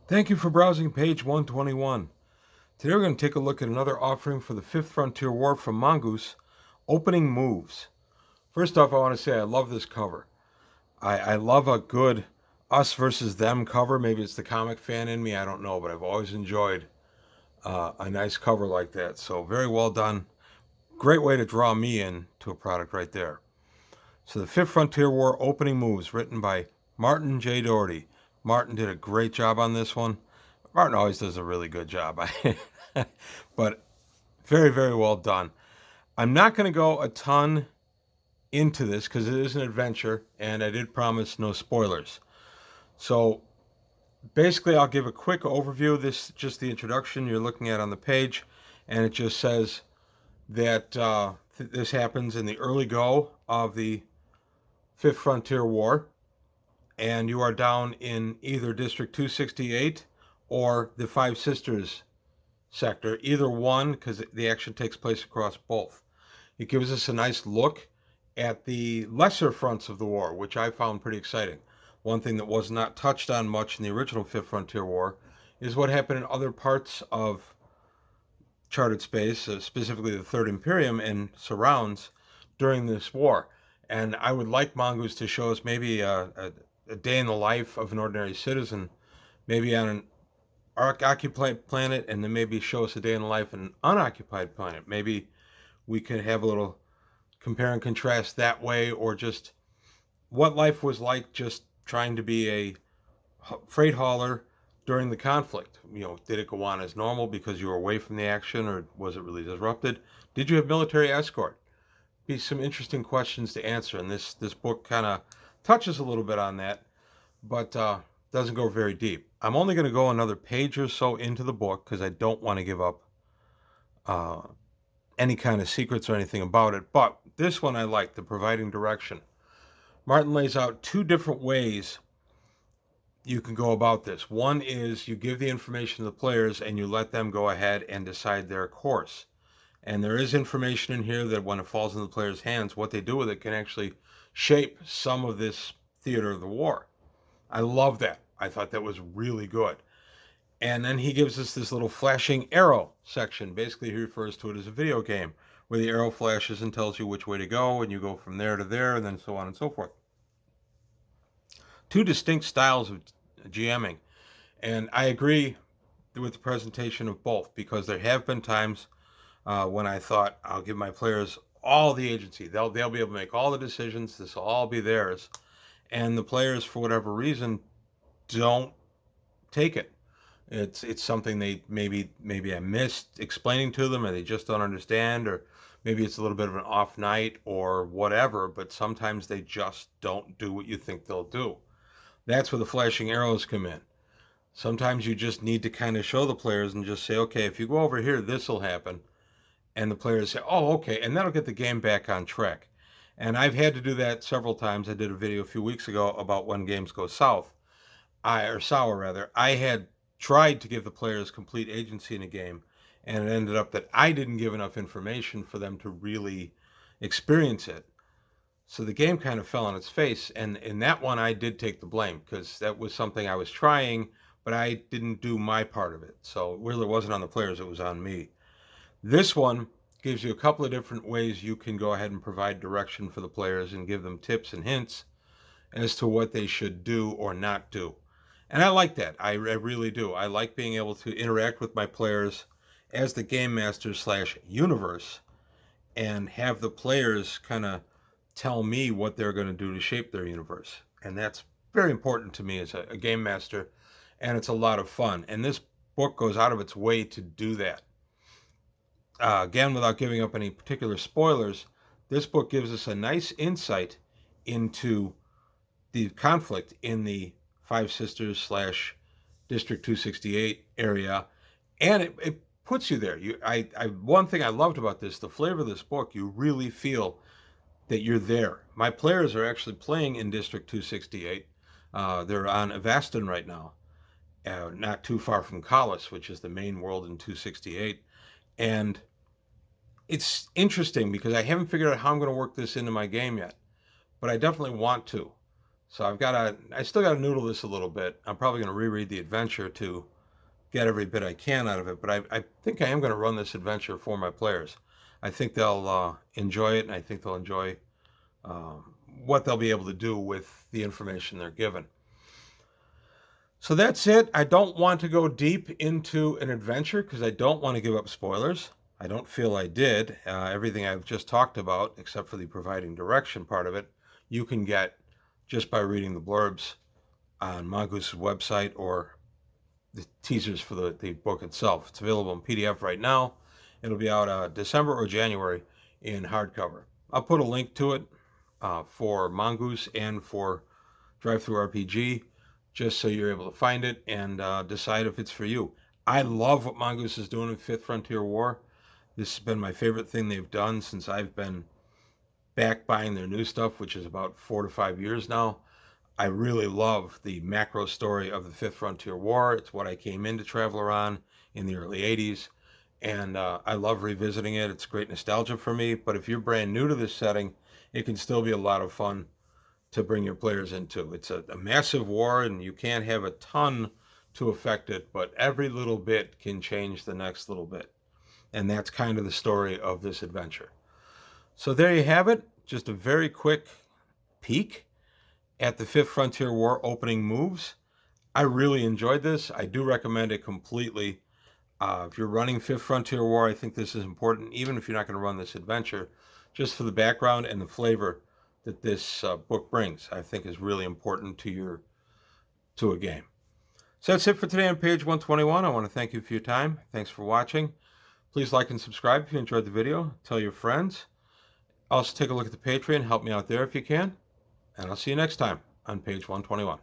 Thank you for browsing page 121. Today we're going to take a look at another offering for the Fifth Frontier War from Mongoose, Opening Moves. First off, I want to say I love this cover. I love a good us versus them cover. Maybe it's the comic fan in me, I don't know, but I've always enjoyed a nice cover like that. So very well done. Great way to draw me in to a product right there. So the Fifth Frontier War Opening Moves, written by Martin J. Doherty. Martin did a great job on this one. Martin always does a really good job. But very, very well done. I'm not going to go a ton into this because it is an adventure, and I did promise no spoilers. So basically, I'll give a quick overview. This is just the introduction you're looking at on the page, and it just says that this happens in the early go of the Fifth Frontier War, and you are down in either District 268 or the Five Sisters sector, either one, because the action takes place across both. It gives us a nice look at the lesser fronts of the war, which I found pretty exciting. One thing that was not touched on much in the original Fifth Frontier War is what happened in other parts of charted space, specifically the Third Imperium and surrounds during this war. And I would like Mongoose to show us maybe a day in the life of an ordinary citizen, maybe on an occupied planet, and then maybe show us a day in the life of an unoccupied planet. Maybe we could have a little compare and contrast that way, or just what life was like just trying to be a freight hauler during the conflict. Did it go on as normal because you were away from the action, or was it really disrupted? Did you have military escort? Be some interesting questions to answer, and this book kind of touches a little bit on that, but doesn't go very deep. I'm only going to go another page or so into the book because I don't want to give up uh, any kind of secrets or anything about it. But this one I like, the providing direction. Martin lays out two different ways you can go about this. One is you give the information to the players and you let them go ahead and decide their course. And there is information in here that when it falls in the players' hands, what they do with it can actually shape some of this theater of the war. I love that. I thought that was really good. And then he gives us this little flashing arrow section. Basically, he refers to it as a video game where the arrow flashes and tells you which way to go, and you go from there to there, and then so on and so forth. Two distinct styles of GMing. And I agree with the presentation of both, because there have been times when I thought, I'll give my players all the agency. They'll be able to make all the decisions. This will all be theirs. And the players, for whatever reason, don't take it. It's something they maybe I missed explaining to them, or they just don't understand, or maybe it's a little bit of an off night or whatever, but sometimes they just don't do what you think they'll do. That's where the flashing arrows come in. Sometimes you just need to kind of show the players and just say, okay, if you go over here, this will happen. And the players say, oh, okay, and that'll get the game back on track. And I've had to do that several times. I did a video a few weeks ago about when games go south, or sour rather. I had tried to give the players complete agency in a game, and it ended up that I didn't give enough information for them to really experience it. So the game kind of fell on its face, and in that one I did take the blame because that was something I was trying, but I didn't do my part of it. So it really wasn't on the players, it was on me. This one gives you a couple of different ways you can go ahead and provide direction for the players and give them tips and hints as to what they should do or not do. And I like that. I really do. I like being able to interact with my players as the game master / universe, and have the players kind of tell me what they're going to do to shape their universe. And that's very important to me as a game master, and it's a lot of fun. And this book goes out of its way to do that. Again, without giving up any particular spoilers, this book gives us a nice insight into the conflict in the Five Sisters / District 268 area, and it puts you there. One thing I loved about this, the flavor of this book, you really feel that you're there. My players are actually playing in District 268. They're on Avastin right now, not too far from Collis, which is the main world in 268. And it's interesting because I haven't figured out how I'm going to work this into my game yet, but I definitely want to. So I still got to noodle this a little bit. I'm probably going to reread the adventure to get every bit I can out of it, but I think I am going to run this adventure for my players. I think they'll enjoy it, and I think they'll enjoy what they'll be able to do with the information they're given. So that's it. I don't want to go deep into an adventure because I don't want to give up spoilers. I don't feel I did. Everything I've just talked about, except for the providing direction part of it, you can get just by reading the blurbs on Mongoose's website or the teasers for the book itself. It's available in PDF right now. It'll be out December or January in hardcover. I'll put a link to it for Mongoose and for Drive-Thru RPG, just so you're able to find it and decide if it's for you. I love what Mongoose is doing in Fifth Frontier War. This has been my favorite thing they've done since I've been back buying their new stuff, which is about 4 to 5 years now. I really love the macro story of the Fifth Frontier War. It's what I came into Traveler on in the early 80s, and I love revisiting it. It's great nostalgia for me, but if you're brand new to this setting, it can still be a lot of fun to bring your players into. It's a massive war, and you can't have a ton to affect it, but every little bit can change the next little bit. And that's kind of the story of this adventure. So there you have it. Just a very quick peek at the Fifth Frontier War opening moves. I really enjoyed this. I do recommend it completely. If you're running Fifth Frontier War, I think this is important, even if you're not going to run this adventure, just for the background and the flavor that this book brings, I think is really important to a game. So that's it for today on page 121. I want to thank you for your time. Thanks for watching. Please like and subscribe if you enjoyed the video. Tell your friends. Also take a look at the Patreon. Help me out there if you can. And I'll see you next time on page 121.